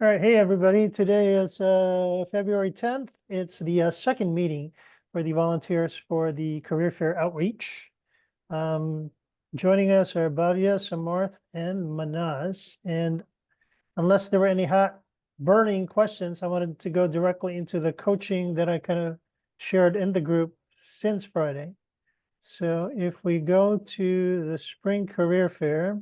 All right, hey everybody. Today is February 10th. It's the second meeting for the volunteers for the Career Fair Outreach. Joining us are Bhavya, Samarth, and Manaz. And unless there were any hot burning questions, I wanted to go directly into the coaching that I kind of shared in the group since Friday. So if we go to the Spring Career Fair,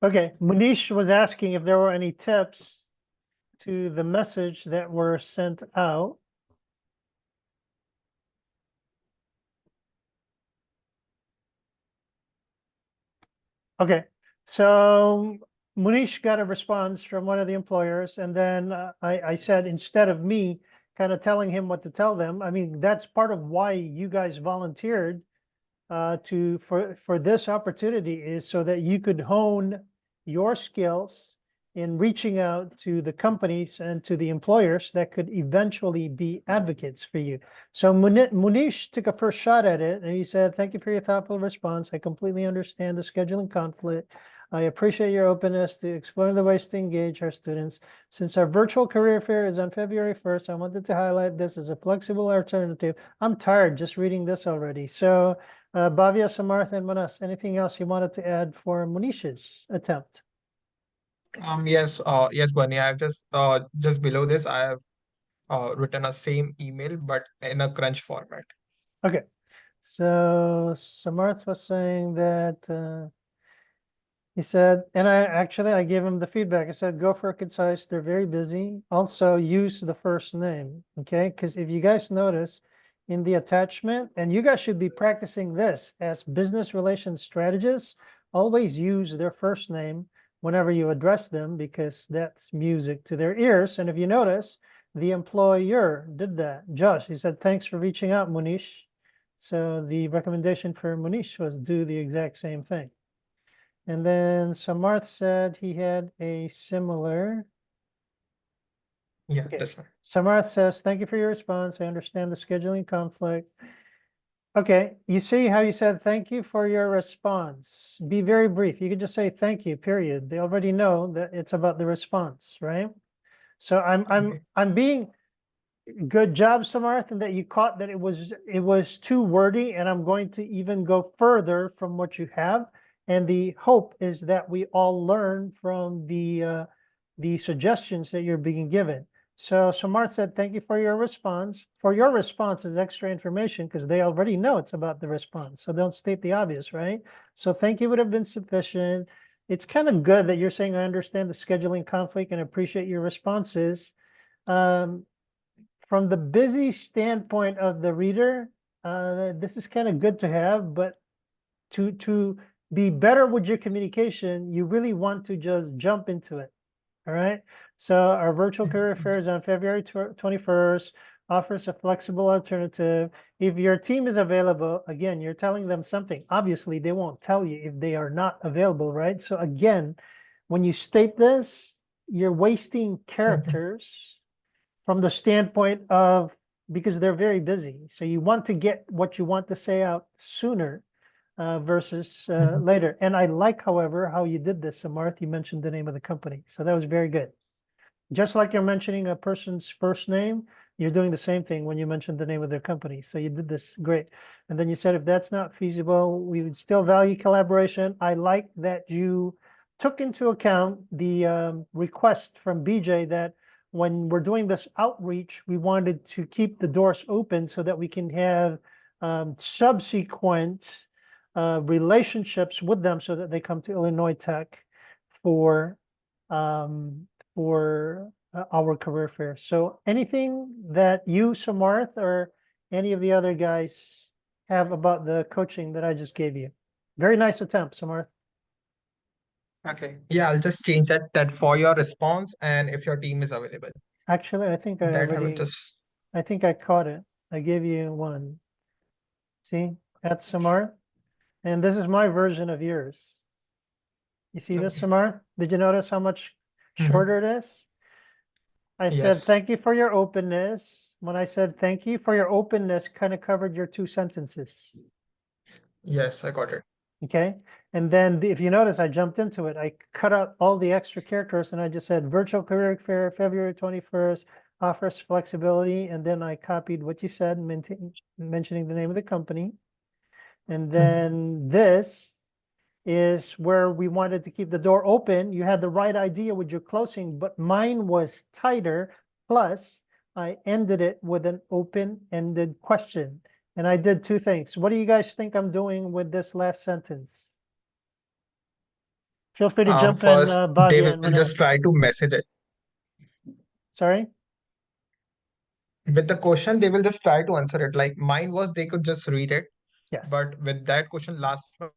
okay, Munish was asking if there were any tips to the message that were sent out. Okay, so Munish got a response from one of the employers, and then I said, instead of me kind of telling him what to tell them, I mean, that's part of why you guys volunteered for this opportunity, is so that you could hone your skills in reaching out to the companies and to the employers that could eventually be advocates for you. So Munish took a first shot at it, and he said, "Thank you for your thoughtful response. I completely understand the scheduling conflict. I appreciate your openness to exploring the ways to engage our students. Since our virtual career fair is on February 1st, I wanted to highlight this as a flexible alternative." I'm tired just reading this already. So Bhavya, Samarth, and Manas, anything else you wanted to add for Munish's attempt? Yes, Bunny. I've just below this, I have written a same email, but in a crunch format. Okay, so Samarth was saying that he said, and I gave him the feedback. I said, go for a concise. They're very busy. Also, use the first name, okay? Because if you guys notice in the attachment, and you guys should be practicing this as business relations strategists, always use their first name whenever you address them, because that's music to their ears. And if you notice, the employer did that. Josh, he said, thanks for reaching out, Munish. So the recommendation for Munish was do the exact same thing. And then Samarth said he had a similar. Yeah, Okay. this one. Samarth says, thank you for your response. I understand the scheduling conflict. Okay, you see how you said thank you for your response. Be very brief. You could just say thank you, period. They already know that it's about the response, right? So Okay. I'm being good job, Samarth, and that you caught that it was too wordy, and I'm going to even go further from what you have. And the hope is that we all learn from the suggestions that you're being given. So Samarth said, thank you for your response. For your response is extra information, because they already know it's about the response. So don't state the obvious, right? So thank you would have been sufficient. It's kind of good that you're saying, I understand the scheduling conflict and appreciate your responses. From the busy standpoint of the reader, this is kind of good to have, but to be better with your communication, you really want to just jump into it. All right. So our virtual career fair is on February 21st, offers a flexible alternative. If your team is available, again, you're telling them something. Obviously, they won't tell you if they are not available, right? So again, when you state this, you're wasting Mhm. characters from the standpoint of, because they're very busy. So you want to get what you want to say out sooner versus Mhm. later. And I like, however, how you did this, Samarth. You mentioned the name of the company. So that was very good. Just like you're mentioning a person's first name, you're doing the same thing when you mentioned the name of their company. So you did this great. And then you said, if that's not feasible, we would still value collaboration. I like that you took into account the request from BJ that when we're doing this outreach, we wanted to keep the doors open so that we can have subsequent relationships with them so that they come to Illinois Tech for um, our career fair. So anything that you, Samarth, or any of the other guys have about the coaching that I just gave you? Very nice attempt, Samarth. Okay. Yeah, I'll just change that for your response and if your team is available. Actually, That I will just I think I caught it. I gave you one. See, that's Samarth. And this is my version of yours. You see this, okay. Samarth? Did you notice how much Mhm. shorter it is? I said, Yes. thank you for your openness. When I said thank you for your openness, kind of covered your two sentences. Yes, I got it. Okay. And then if you notice, I jumped into it. I cut out all the extra characters and I just said virtual career fair, February 21st, offers flexibility. And then I copied what you said, mentioning the name of the company. And then this is where we wanted to keep the door open. You had the right idea with your closing, but mine was tighter. Plus, I ended it with an open-ended question. And I did two things. What do you guys think I'm doing with this last sentence? Feel free to jump in, First, they Badia will and just Munesh. try to message it. Sorry? With the question, they will just try to answer it. Like mine was, they could just read it. Yes. But with that question, last one,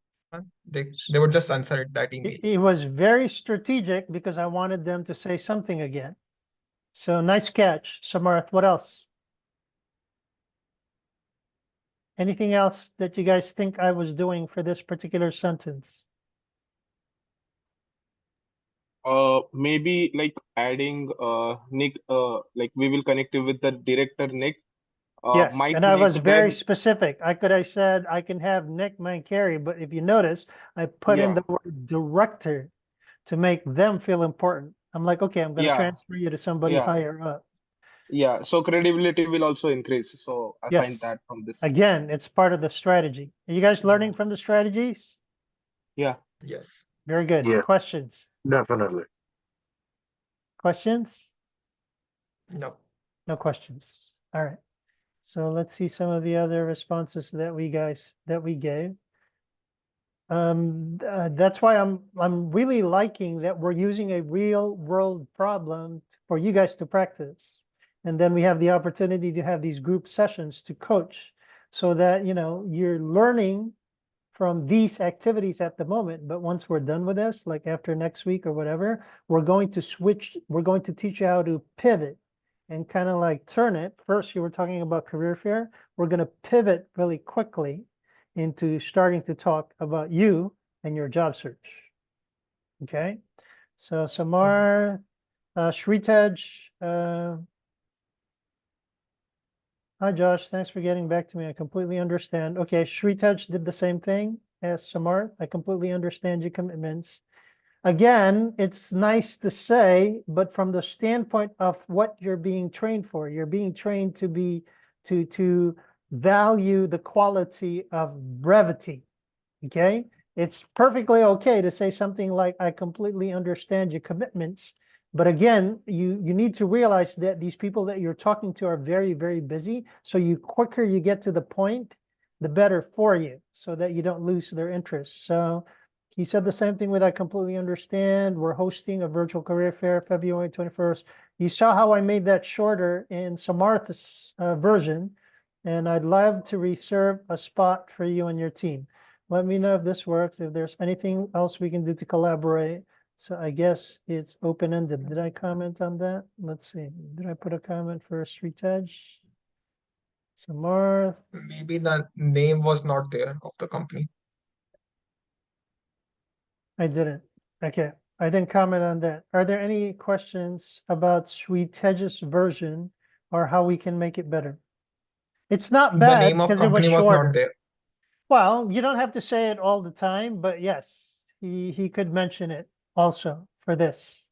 they would just answer it that email. It was very strategic because I wanted them to say something again. So nice catch, Samarth. What else? Anything else that you guys think I was doing for this particular sentence? Maybe like adding Nick, like we will connect you with the director Nick, Yes, might and I make was very them, specific. I could have said I can have Nick Mancari, but if you notice, I put in yeah, the word director to make them feel important. I'm like, okay, I'm going to yeah, transfer you to somebody yeah, higher up. yeah. So credibility will also increase. So I find Yes. that from this Again, sentence. it's part of the strategy. Are you guys learning from the strategies? Yeah. Yes. Very good. Yeah, Questions? definitely. Questions? No. No questions. All right. So let's see some of the other responses that we gave. That's why I'm really liking that we're using a real world problem for you guys to practice. And then we have the opportunity to have these group sessions to coach so that, you're learning from these activities at the moment. But once we're done with this, like after next week or whatever, we're going to teach you how to pivot and kind of like turn it. First, you were talking about career fair. We're going to pivot really quickly into starting to talk about you and your job search. Okay. So Samar, Shritej, hi Josh, thanks for getting back to me. I completely understand. Okay, Shritej did the same thing as Samar. I completely understand your commitments. Again, it's nice to say, but from the standpoint of what you're being trained for, you're being trained to value the quality of brevity. Okay, it's perfectly okay to say something like, I completely understand your commitments. But again, you need to realize that these people that you're talking to are very, very busy. So you quicker you get to the point, the better for you, so that you don't lose their interest. So he said the same thing with, I completely understand. We're hosting a virtual career fair February 21st. You saw how I made that shorter in Samarth's version, and I'd love to reserve a spot for you and your team. Let me know if this works, if there's anything else we can do to collaborate. So I guess it's open-ended. Did I comment on that? Let's see. Did I put a comment for Sritej? Samarth? Maybe the name was not there of the company. I didn't. Okay. I didn't comment on that. Are there any questions about Sritej's version or how we can make it better? It's not The bad name of because it was company was not shorter. there. Well, you don't have to say it all the time, but yes, he could mention it also for this.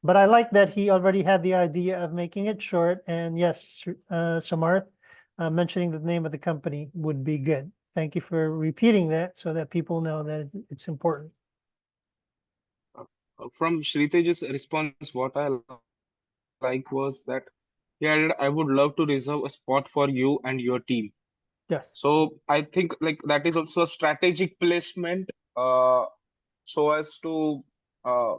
But I like that he already had the idea of making it short. And yes, Samarth, mentioning the name of the company would be good. Thank you for repeating that so that people know that it's important. From Shritej's response, what I like was that he added, I would love to reserve a spot for you and your team. Yes. So I think like that is also a strategic placement, so as to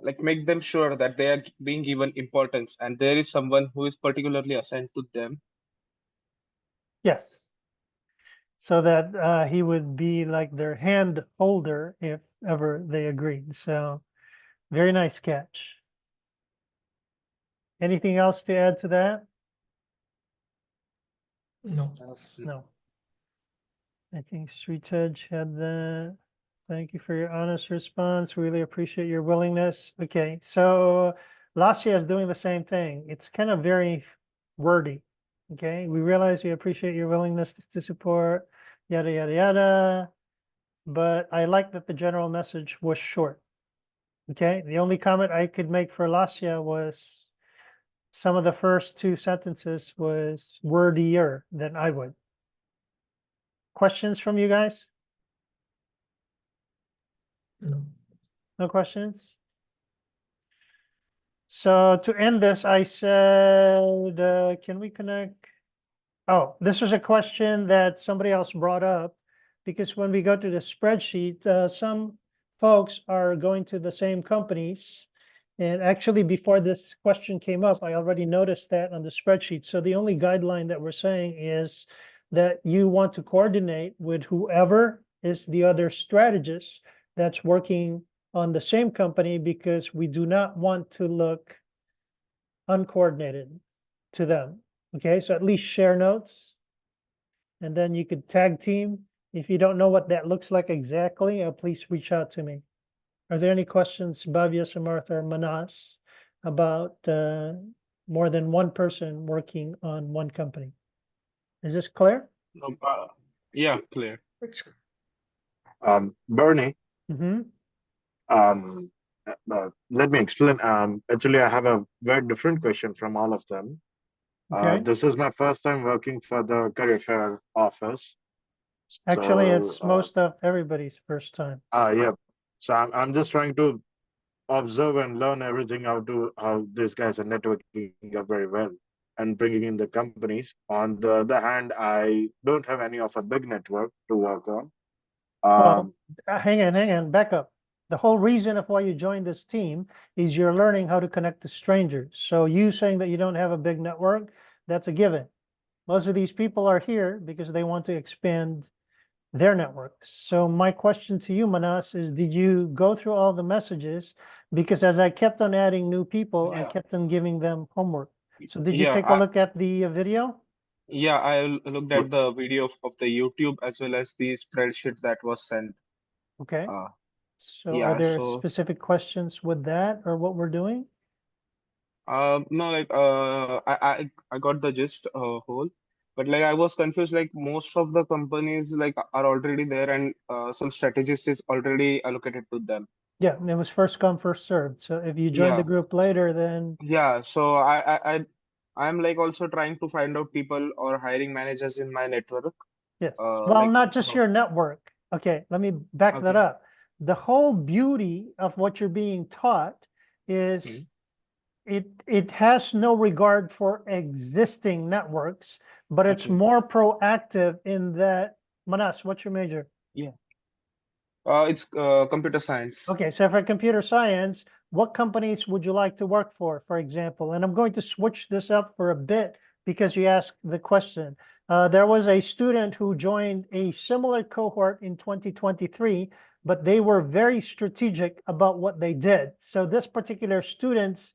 like make them sure that they are being given importance and there is someone who is particularly assigned to them. Yes. So that he would be like their hand holder if ever they agreed. So very nice catch. Anything else to add to that? No. No. I think Sritej had that. Thank you for your honest response. Really appreciate your willingness. Okay, so Lassia is doing the same thing. It's kind of very wordy. Okay, we realize we appreciate your willingness to support, yada, yada, yada. but I like that the general message was short. Okay, the only comment I could make for Lasya was some of the first two sentences was wordier than I would. Questions from you guys? No. No questions? So to end this, I said, can we connect? Oh, this was a question that somebody else brought up, because when we go to the spreadsheet, some folks are going to the same companies. And actually, before this question came up, I already noticed that on the spreadsheet. So the only guideline that we're saying is that you want to coordinate with whoever is the other strategist that's working on the same company, because we do not want to look uncoordinated to them. Okay, so at least share notes, and then you could tag team. If you don't know what that looks like exactly, please reach out to me. Are there any questions, Bhavya, Samartha, or Manas, about more than one person working on one company? Is this clear? No, yeah, clear. It's Bernie, Mm-hmm. let me explain. Actually, I have a very different question from all of them. Okay. This is my first time working for the career fair office. Actually, So, it's most of everybody's first time. yeah. So I'm just trying to observe and learn everything how these guys are networking up very well and bringing in the companies. On the other hand, I don't have any of a big network to work on. Well, Um, hang on, back up. The whole reason of why you joined this team is you're learning how to connect to strangers. So you saying that you don't have a big network, that's a given. Most of these people are here because they want to expand their networks. So my question to you, Manas, is did you go through all the messages? Because as I kept on adding new people, I Yeah. kept on giving them homework. So did you Yeah, take a look at the video? yeah, looked at the video of the YouTube as well as the spreadsheet that was sent. Okay. Uh, So are yeah, there so specific questions with that or what we're doing? no, like I got the gist whole, but like I was confused. Like most of the companies like are already there, and some strategist is already allocated to them. Yeah, it was first come, first served. So if you join the Yeah, group later, then yeah. So I'm like also trying to find out people or hiring managers in my network. yes. Well, Like not just your network. Okay, let me back that okay. up. The whole beauty of what you're being taught is Hmm. it has no regard for existing networks, but it's Okay. more proactive in that. Manas, what's your major? Yeah. It's computer science. Okay, so for computer science, what companies would you like to work for example? And I'm going to switch this up for a bit because you asked the question. There was a student who joined a similar cohort in 2023, but they were very strategic about what they did. So this particular student's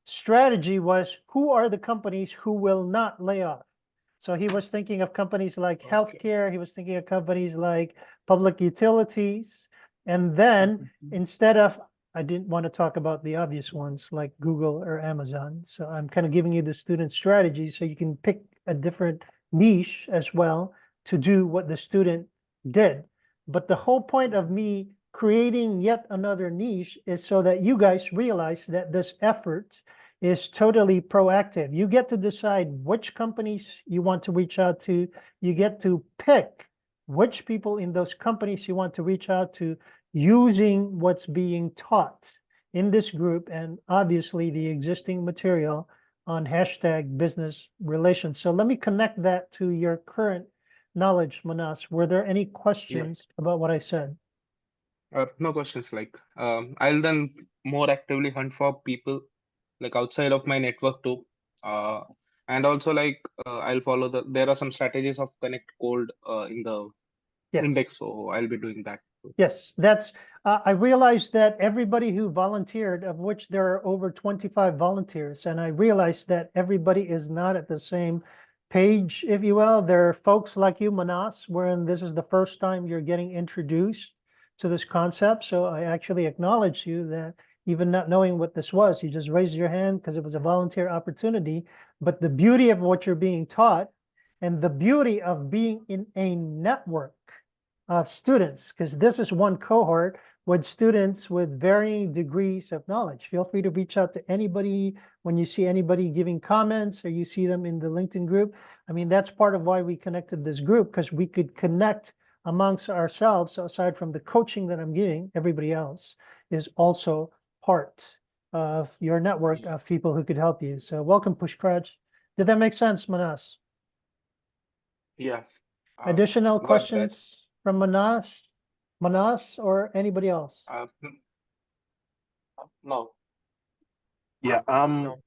strategy was, who are the companies who will not lay off? So he was thinking of companies like Okay. healthcare, he was thinking of companies like public utilities. And then instead of, I didn't want to talk about the obvious ones like Google or Amazon. So I'm kind of giving you the student strategy so you can pick a different niche as well to do what the student did. But the whole point of me creating yet another niche is so that you guys realize that this effort is totally proactive. You get to decide which companies you want to reach out to. You get to pick which people in those companies you want to reach out to using what's being taught in this group and obviously the existing material on hashtag business relations. So let me connect that to your current knowledge, Manas. Were there any questions about what I said? No questions. Like I'll then more actively hunt for people like outside of my network too. Uh, and also like I'll follow there are some strategies of connect cold in the Yes. index, so I'll be doing that too. Yes, that's, I realized that everybody who volunteered, of which there are over 25 volunteers, and I realized that everybody is not at the same page, if you will. There are folks like you, Manas, wherein this is the first time you're getting introduced to this concept. So I actually acknowledge you that even not knowing what this was, you just raised your hand because it was a volunteer opportunity. But the beauty of what you're being taught and the beauty of being in a network of students, because this is one cohort with students with varying degrees of knowledge. Feel free to reach out to anybody when you see anybody giving comments or you see them in the LinkedIn group. I mean, that's part of why we connected this group, because we could connect amongst ourselves. So aside from the coaching that I'm giving, everybody else is also part of your network of people who could help you. So welcome, Pushkraj. Did that make sense, Manas? Yeah. Additional Got that. questions from Manas, or anybody else? No. Yeah. No.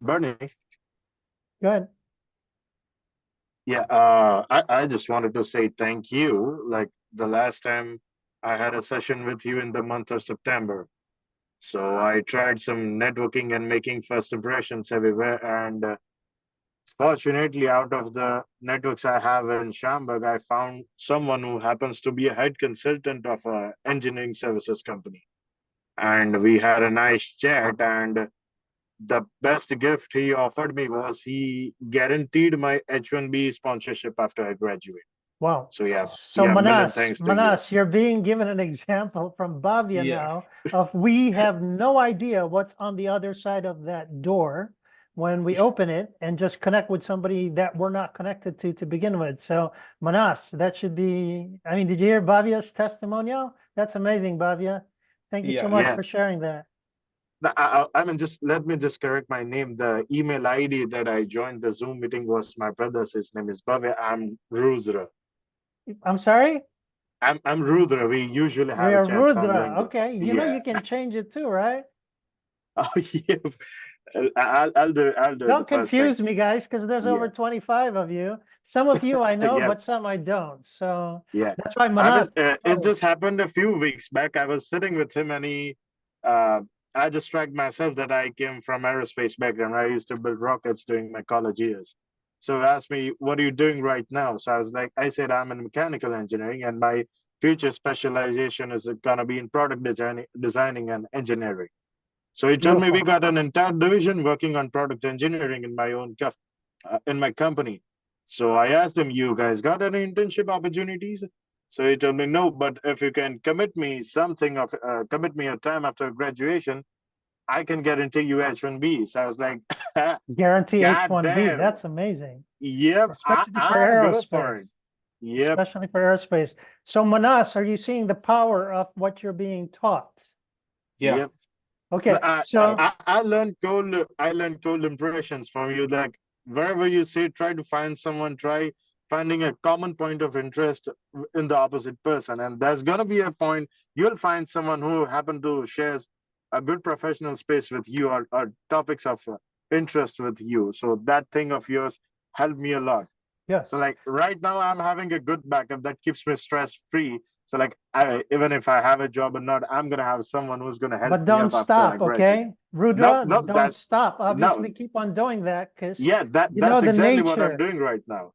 Bernie. Go ahead. Yeah. I just wanted to say thank you. Like the last time I had a session with you in the month of September. So I tried some networking and making first impressions everywhere. And fortunately, out of the networks I have in Schaumburg, I found someone who happens to be a head consultant of a engineering services company. And we had a nice chat. And the best gift he offered me was he guaranteed my H-1B sponsorship after I graduate. Wow. So yeah, So yeah, million Manas, thanks to you. you're being given an example from Bhavya Yeah. now of we have no idea what's on the other side of that door when we open it, and just connect with somebody that we're not connected to begin with. So Manas, that should be, I mean, did you hear Bhavya's testimonial? That's amazing, Bhavya. Thank you so Yeah. much Yeah. for sharing that. I mean, just let me just correct my name. The email ID that I joined the Zoom meeting was my brother's. His name is Bhavya. I'm Rudra. I'm sorry? I'm Rudra. We usually have You're chats on Rudra. LinkedIn. Okay. You know, Yeah. you can change it too, right? Oh yeah. I'll do it. I'll do it the Don't first thing. confuse me, guys, because there's over Yeah. 25 of you. Some of you I know, Yeah. but some I don't. So Yeah. that's why I mean, Manas. it just happened a few weeks back. I was sitting with him, and uh, I just tracked myself that I came from aerospace background. I used to build rockets during my college years. So he asked me, "What are you doing right now?" So I said, I'm in mechanical engineering, and my future specialization is gonna be in product designing and engineering. So he told me we Beautiful. got an entire division working on product engineering in in my company. So I asked him, "You guys got any internship opportunities?" So he told me, "No, but if you can commit me a time after graduation, I can guarantee you H-1B." So I was like, Guarantee "God H-1B. damn, That's amazing, yep, especially for I'll go for aerospace. it." Yep. Especially for aerospace. So Manas, are you seeing the power of what you're being taught? Yeah. Yep. Okay, I, so I learned cold impressions from you. Like wherever you say, try to find someone, try finding a common point of interest in the opposite person. And there's gonna be a point you'll find someone who happen to shares a good professional space with you, or topics of interest with you. So that thing of yours helped me a lot. So yes, like right now I'm having a good backup that keeps me stress free. So like even if I have a job or not, I'm gonna have someone who's gonna help but me don't up after I stop, graduate. okay? No, Rudra, no, don't that stop. no, Obviously, keep on doing that because yeah, you know that's the exactly what I'm nature. doing right now.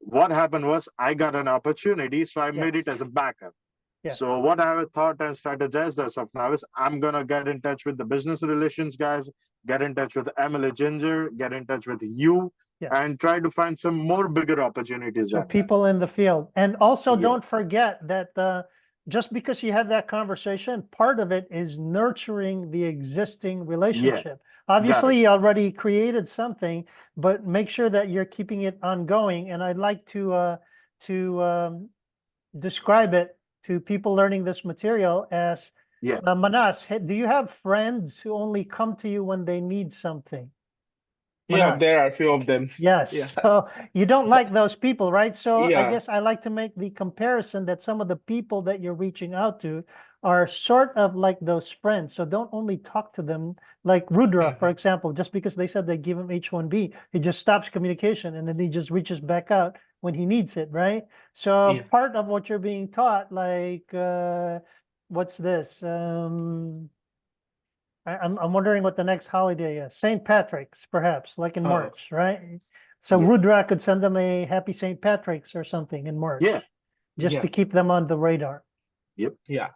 What happened was I got an opportunity, so I Yes, made it as a backup. yes. So what I have thought and strategized as of now is I'm gonna get in touch with the business relations guys, get in touch with Emily Ginger, get in touch with you, Yes. and try to find some more bigger opportunities So than that. people in the field. And also Yeah, don't forget that just because you had that conversation, part of it is nurturing the existing yeah, relationship. got it. Obviously, you already created something, but make sure that you're keeping it ongoing. And I'd like to describe it to people learning this material as Yeah, Manas, do you have friends who only come to you when they need something? Yeah, Manas? there are a few of them. Yes, Yeah. so you don't like those people, right? So I Yeah. guess I like to make the comparison that some of the people that you're reaching out to are sort of like those friends. So don't only talk to them like Rudra, for Mhm. example, just because they said they give him H-1B, he just stops communication and then he just reaches back out when he needs it, right? So Yeah. part of what you're being taught, like, what's this? I'm wondering what the next holiday is. St. Patrick's, perhaps, like in Oh, March, right? So yeah, Rudra could send them a happy St. Patrick's or something in yeah, March, just to yeah. keep them on the radar. yep. Yeah.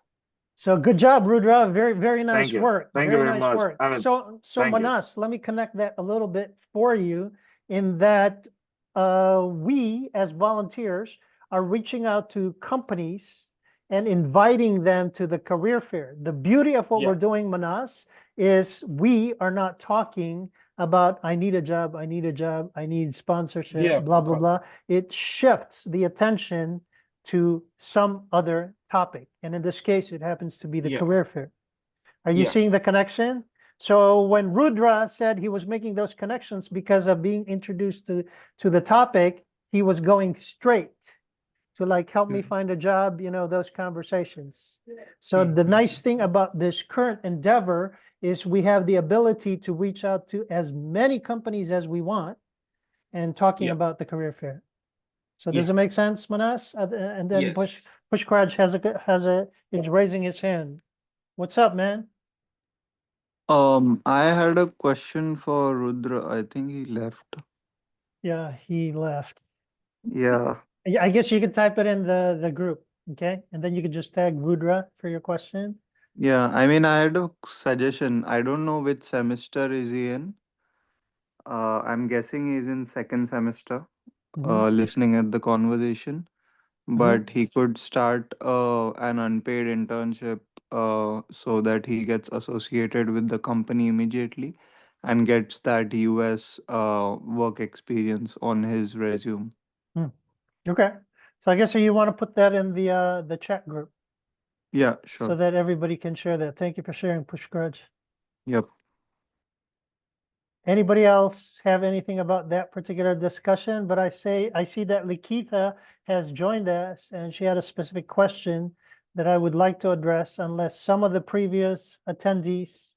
So good job, Rudra. Very, very Thank nice you. work. Thank you Very very nice much. work. I mean, So thank you. Manas, let me connect that a little bit for you in that we as volunteers are reaching out to companies and inviting them to the career fair. The beauty of what Yeah. we're doing, Manas, is we are not talking about I need a job, I need a job, I need sponsorship, Yeah, blah, blah, co- blah. It shifts the attention to some other topic. And in this case, it happens to be the yeah, career fair. Are you yeah, seeing the connection? So when Rudra said he was making those connections because of being introduced to the topic, he was going straight to like help me mm, find a job, those conversations. So mm, the nice thing about this current endeavor is we have the ability to reach out to as many companies as we want and talking yeah, about the career fair. So yeah, does it make sense, Manas? And then yes. Pushkaraj is raising his hand. What's up, man? I had a question for Rudra. I think he left. Yeah, he left. Yeah, Yeah, I guess you could type it in the group, okay? And then you could just tag Rudra for your question. yeah. I mean, I had a suggestion. I don't know which semester is he in. I'm guessing he's in second semester. Mhm, Listening at the conversation, mhm. but he could start an unpaid internship so that he gets associated with the company immediately and gets that US work experience on his resume. Hmm. Okay. So I guess you want to put that in the chat group Yeah, so sure. that everybody can share that. Thank you for sharing, Pushkaraj. Yep. Anybody else have anything about that particular discussion? But I see that Likita has joined us and she had a specific question that I would like to address unless some of the previous attendees,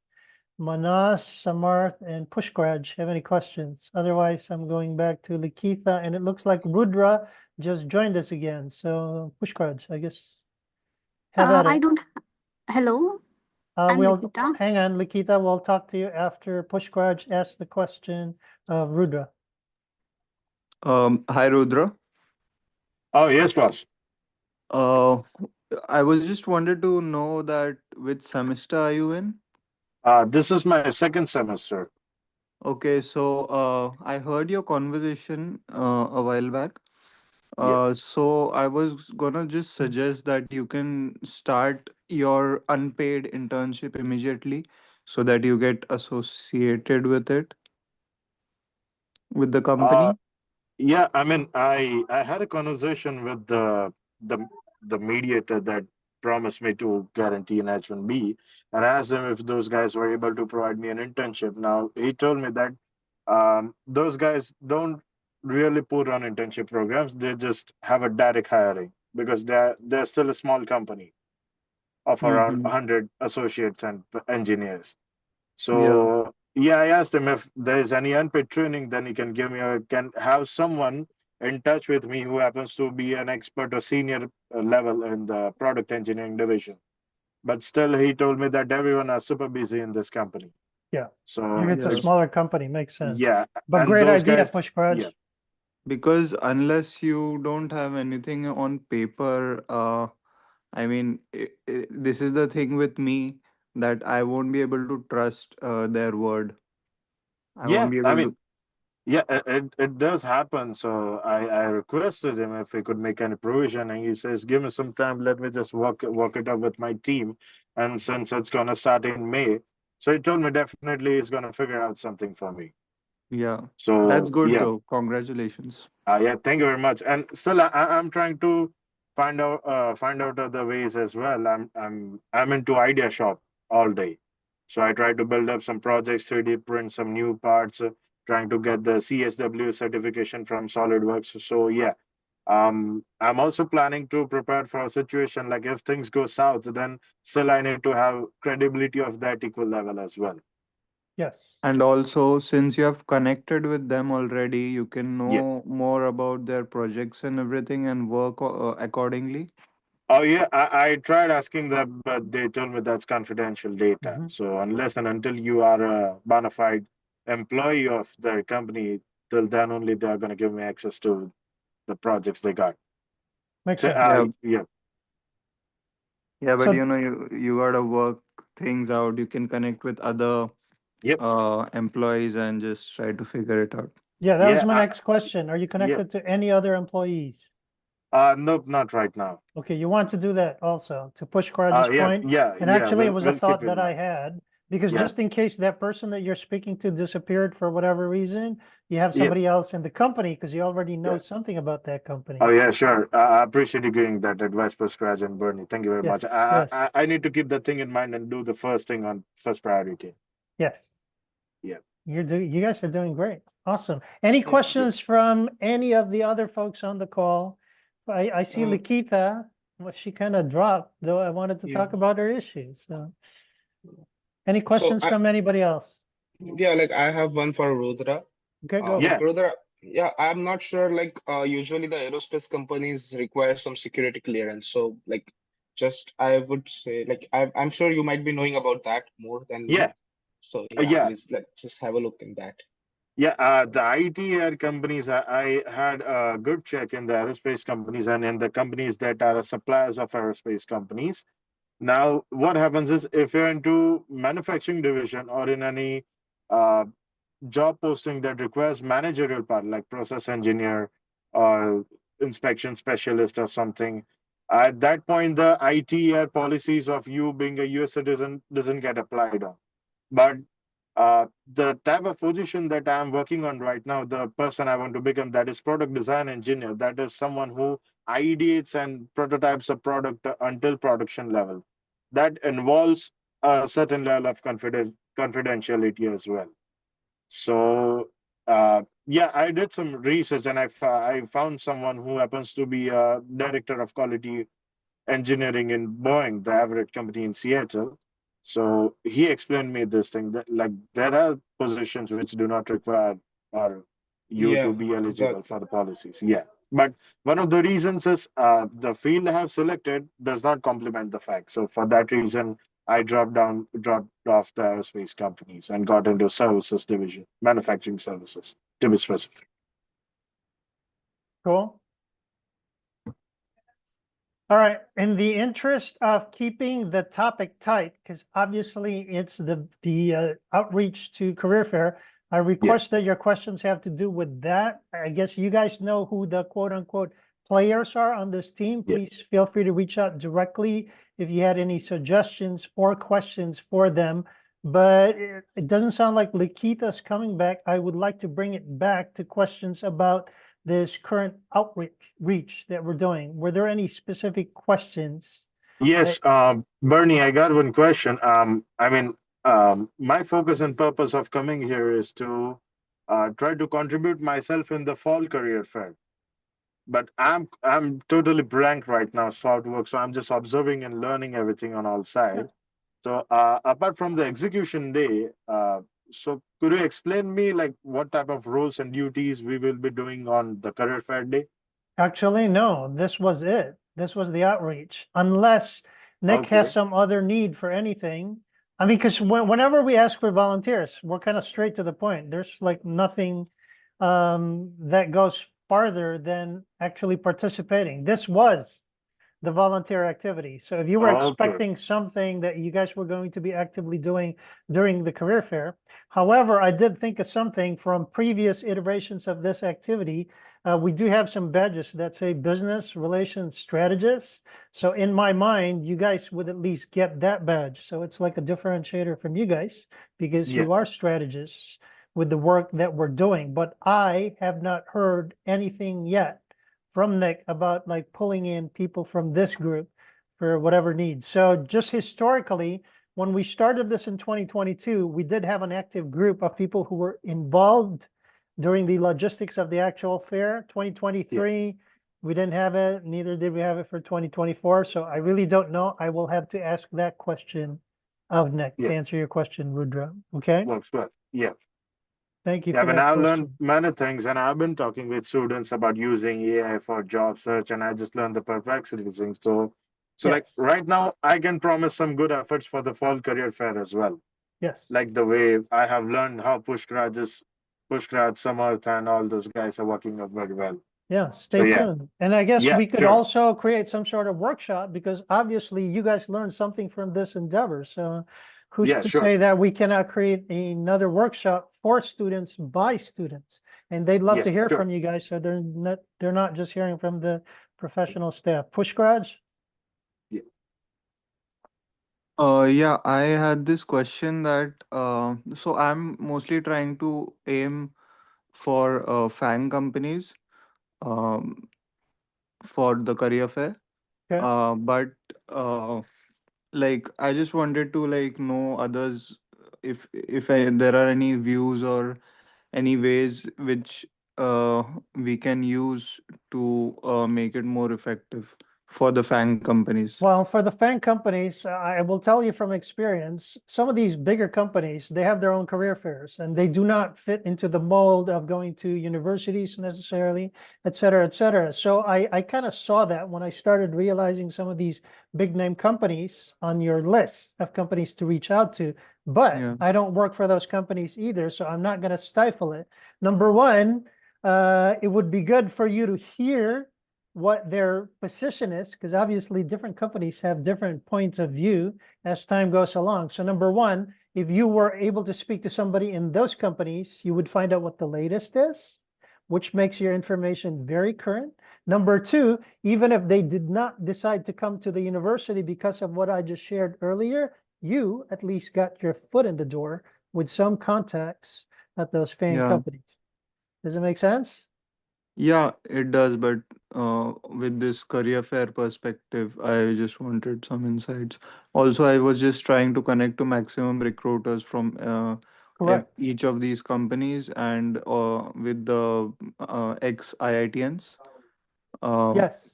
Manas, Samarth, and Pushkaraj have any questions. Otherwise, I'm going back to Likita and it looks like Rudra just joined us again. So Pushkaraj, I guess have at I it. don't. Hello, I'm We'll Nikita. hang on, Likita. We'll talk to you after Pushkaraj asks the question of Rudra. Hi, Rudra. Oh, yes, boss. Uh, I was just wanted to know that which semester are you in? This is my second semester. Okay, so I heard your conversation a while back. Yeah. So I was gonna just suggest that you can start your unpaid internship immediately so that you get associated with it with the Uh, company. yeah. I mean, I had a conversation with the the mediator that promised me to guarantee an H-1B, and I asked him if those guys were able to provide me an internship. Now he told me that those guys don't really put on internship programs. They just have a direct hiring because they're still a small company of around Mm-hmm. 100 associates and engineers. Yeah. So yeah, I asked him if there is any unpaid training, then he can give me or can have someone in touch with me who happens to be an expert or senior level in the product engineering division. But still, he told me that everyone is super busy in this company. Yeah, if So it's a Yeah. it's smaller company, makes sense. yeah, But and great those idea, guys, Pushkaraj. yeah, Because unless you don't have anything on paper, I mean, this is the thing with me that I won't be able to trust their word. I won't yeah. be I able mean, to. yeah, it does happen. So I requested him if he could make any provision, and he says, "Give me some time. Let me just work it up with my team." And since it's gonna start in May, so he told me definitely he's gonna figure out something for me. Yeah. That's So good yeah, though. Congratulations. yeah. Thank you very much. And still, I'm trying to find out other ways as well. I'm into idea shop all day. So I try to build up some projects, 3D print some new parts, trying to get the CSW certification from SolidWorks. So yeah, I'm also planning to prepare for a situation like if things go south, then still I need to have credibility of that equal level as well. Yes. And also, since you have connected with them already, you can Yeah. know more about their projects and everything and work accordingly. Oh yeah, I tried asking them, but they told me that's confidential data. Hmm. So unless and until you are a bona fide employee of their company, till then only they are going to give me access to the projects they got. Makes So sense. Yeah. yeah, Yeah, but So you gotta work things out. You can connect with other yep, employees and just try to figure it out. yeah, that was yeah, my next question. Are you yeah. connected to any other employees? Nope, not right now. Okay, you want to do that also, to push Corage's Yeah, point? yeah, And yeah. actually, it was a We'll keep thought in that I mind. had, because Yeah. just in case that person that you're speaking to disappeared for whatever reason, you have Yeah. somebody else in the company because you already know Yeah. something about that company. Oh yeah, sure. I appreciate you giving that advice, Pushkaraj and Bernie. Thank you very much. Yes, I, yes, I I need to keep that thing in mind and do the first thing on first priority. yes. Yeah. You guys are doing great. Awesome. Any Yeah. questions from any of the other folks on the call? I see Uh, Likita, well, she kind of dropped, though I wanted to Yeah. talk about her issues. So, any So questions from anybody else? yeah, like I have one for Rudra. Okay, go. Yeah. Rudra, yeah, I'm not sure. Like, usually the aerospace companies require some security clearance. So, like, just I would say, like, I'm sure you might be knowing about that more than me. Yeah. So yeah, Yeah. please, like, just have a look in that. Yeah. The IT air companies, I had a good check in the aerospace companies and in the companies that are suppliers of aerospace companies. Now, what happens is if you're into manufacturing division or in any uh, job posting that requires managerial part, like process engineer or inspection specialist or something, at that point, the ITR policies of you being a US citizen doesn't get applied on. But the type of position that I'm working on right now, the person I want to become, that is product design engineer. That is someone who ideates and prototypes a product until production level. That involves a certain level of confidentiality as well. So yeah, I did some research and I found someone who happens to be a director of quality engineering in Boeing, the average company in Seattle. So he explained me this thing that like there are positions which do not require or you to Yeah, be that eligible for the policies. Yeah. But one of the reasons is the field I have selected does not complement the fact. So for that reason, I dropped off the aerospace companies and got into services division, manufacturing services to be specific. Cool. All right. In the interest of keeping the topic tight, because obviously it's the outreach to career fair, I request that your questions have to do with that. I guess you guys know who the quote unquote players are on this team. Yeah. Please feel free to reach out directly if you had any suggestions or questions for them. But it doesn't sound like Lakita's coming back. I would like to bring it back to questions about this current outreach that we're doing. Were there any specific questions? Yes, Bernie, I got one question. I mean, my focus and purpose of coming here is to try to contribute myself in the fall career fair. But I'm totally blank right now, so how it works. So I'm just observing and learning everything on all sides. So apart from the execution day, so could you explain me like what type of roles and duties we will be doing on the career fair day? Actually, no, this was it. This was the outreach, unless Nick has Okay. some other need for anything. I mean, because whenever we ask for volunteers, we're kind of straight to the point. There's like nothing that goes farther than actually participating. This was the volunteer activity. So if you were Okay. expecting something that you guys were going to be actively doing during the career fair. However, I did think of something from previous iterations of this activity. We do have some badges that say business relations strategist. So in my mind, you guys would at least get that badge. So it's like a differentiator from you guys because Yeah. you are strategists with the work that we're doing. But I have not heard anything yet from Nick about like pulling in people from this group for whatever needs. So just historically, when we started this in 2022, we did have an active group of people who were involved during the logistics of the actual fair. 2023, we didn't have it, neither did we have it for 2024. So I really don't know. I will have to ask that question of Nick Yeah. to answer your question, Rudra. Okay. Works well. Yeah. Thank you Yeah, I for mean, that I've learned question. many things, and I've been talking with students about using AI for job search, and I just learned the perplexity thing. So like Yes. right now, I can promise some good efforts for the fall career fair as well. Yes. Like the way I have learned how Pushkraj, Samarth, and all those guys are working up very well. Yeah, So stay yeah, tuned. And I guess yeah, we could sure, also create some sort of workshop because obviously you guys learned something from this endeavor. So who's yeah, to sure, say that we cannot create another workshop for students by students? And they'd love yeah, to hear sure, from you guys. So they're not just hearing from the professional staff. Pushkaraj? Yeah, I had this question that so I'm mostly trying to aim for FANG companies um, for the career fair. Okay. But like I just wanted to like know others if there are any views or any ways which we can use to make it more effective for the FANG companies. Well, for the FANG companies, I will tell you from experience, some of these bigger companies, they have their own career fairs and they do not fit into the mold of going to universities necessarily, et cetera, et cetera. So I kind of saw that when I started realizing some of these big name companies on your list of companies to reach out to. But Yeah. I don't work for those companies either, so I'm not going to stifle it. Number one, it would be good for you to hear what their position is, because obviously different companies have different points of view as time goes along. So number one, if you were able to speak to somebody in those companies, you would find out what the latest is, which makes your information very current. Number two, even if they did not decide to come to the university because of what I just shared earlier, you at least got your foot in the door with some contacts at those FANG Yeah. companies. Does it make sense? Yeah, it does, but with this career fair perspective, I just wanted some insights. Also, I was just trying to connect to maximum recruiters from Correct. each of these companies and with the ex-IITians. Yes.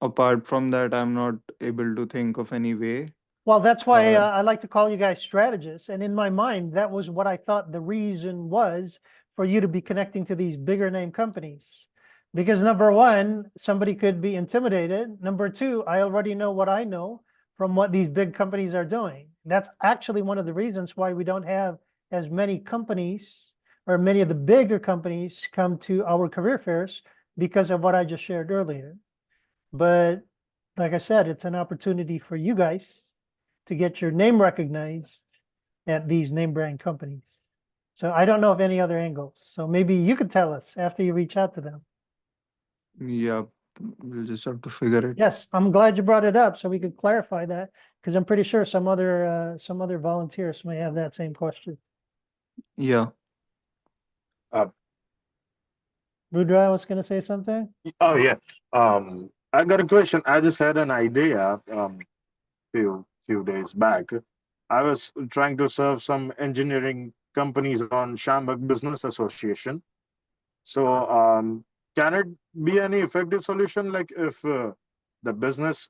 Apart from that, I'm not able to think of any way. Well, that's why Uh, I like to call you guys strategists. And in my mind, that was what I thought the reason was for you to be connecting to these bigger name companies. Because number one, somebody could be intimidated. Number two, I already know what I know from what these big companies are doing. That's actually one of the reasons why we don't have as many companies or many of the bigger companies come to our career fairs because of what I just shared earlier. But like I said, it's an opportunity for you guys to get your name recognized at these name brand companies. So I don't know of any other angles. So maybe you could tell us after you reach out to them. yeah, we'll just have to figure it. Yes, I'm glad you brought it up so we could clarify that because I'm pretty sure some other volunteers may have that same question. Yeah. Rudra was going to say something. Oh yeah. I got a question. I just had an idea few days back. I was trying to serve some engineering companies on Shambhak Business Association. So can it be any effective solution like if the business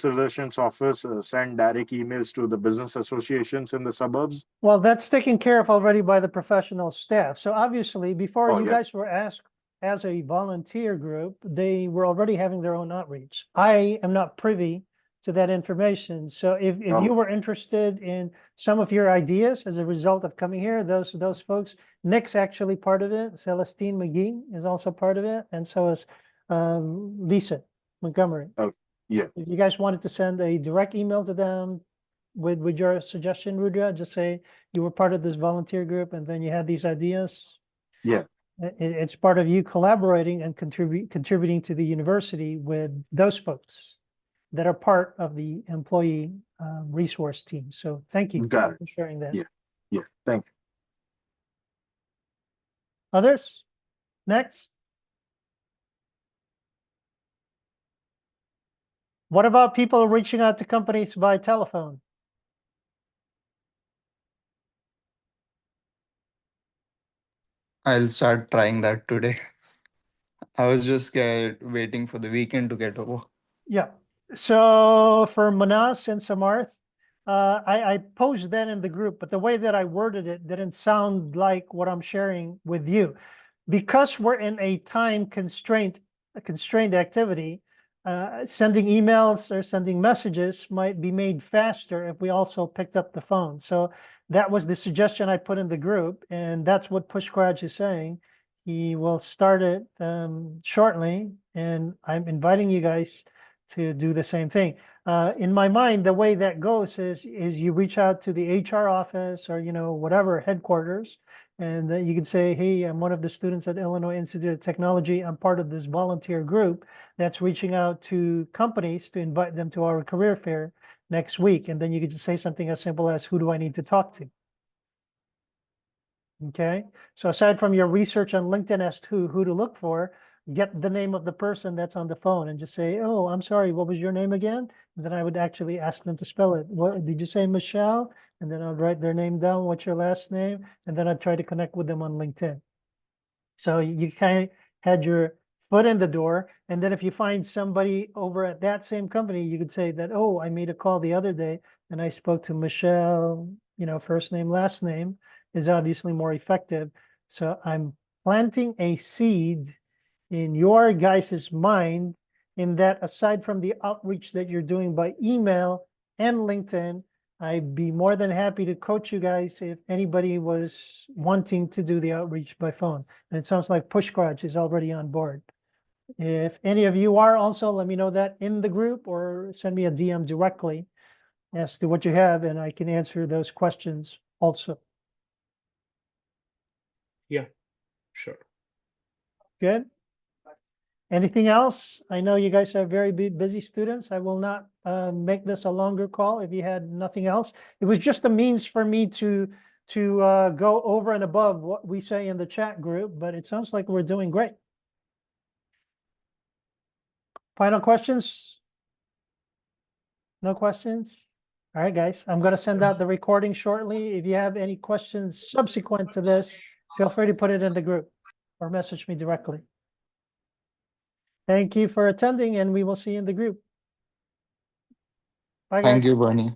relations office send direct emails to the business associations in the suburbs? Well, that's taken care of already by the professional staff. So obviously, before Oh you yeah. guys were asked as a volunteer group, they were already having their own outreach. I am not privy to that information. So if you Oh, were interested in some of your ideas as a result of coming here, those folks, Nick's actually part of it. Celestine McGee is also part of it, and so is Lisa Montgomery. oh yeah. If you guys wanted to send a direct email to them with your suggestion, Rudra, just say you were part of this volunteer group and then you had these ideas. Yeah. It's part of you collaborating and contributing to the university with those folks that are part of the employee resource team. So thank you Got it. for sharing that. Yeah. Yeah. Thank you. Others? Next. What about people reaching out to companies by telephone? I'll start trying that today. I was just waiting for the weekend to get over. Yeah. So for Manas and Samarth, I posed that in the group, but the way that I worded it didn't sound like what I'm sharing with you. Because we're in a time constrained activity, sending emails or sending messages might be made faster if we also picked up the phone. So that was the suggestion I put in the group, and that's what Pushkaraj is saying. He will start it shortly, and I'm inviting you guys to do the same thing. In my mind, the way that goes is you reach out to the HR office or, whatever headquarters, and you can say, hey, I'm one of the students at Illinois Institute of Technology. I'm part of this volunteer group that's reaching out to companies to invite them to our career fair next week. And then you could just say something as simple as, who do I need to talk to? Okay, so aside from your research on LinkedIn as to who to look for, get the name of the person that's on the phone and just say, oh, I'm sorry, what was your name again? And then I would actually ask them to spell it. What did you say, Michelle? And then I'll write their name down. What's your last name? And then I'd try to connect with them on LinkedIn. So you kind of had your foot in the door. And then if you find somebody over at that same company, you could say that, oh, I made a call the other day and I spoke to Michelle, first name, last name is obviously more effective. So I'm planting a seed in your guys' mind in that aside from the outreach that you're doing by email and LinkedIn, I'd be more than happy to coach you guys if anybody was wanting to do the outreach by phone. And it sounds like Pushgarage is already on board. If any of you are also, let me know that in the group or send me a DM directly as to what you have, and I can answer those questions also. Yeah, sure. Good. Anything else? I know you guys are very busy students. I will not make this a longer call if you had nothing else. It was just a means for me to go over and above what we say in the chat group, but it sounds like we're doing great. Final questions? No questions? All right, guys, I'm going to send out the recording shortly. If you have any questions subsequent to this, feel free to put it in the group or message me directly. Thank you for attending, and we will see you in the group. Bye, guys. Thank you, Bernie.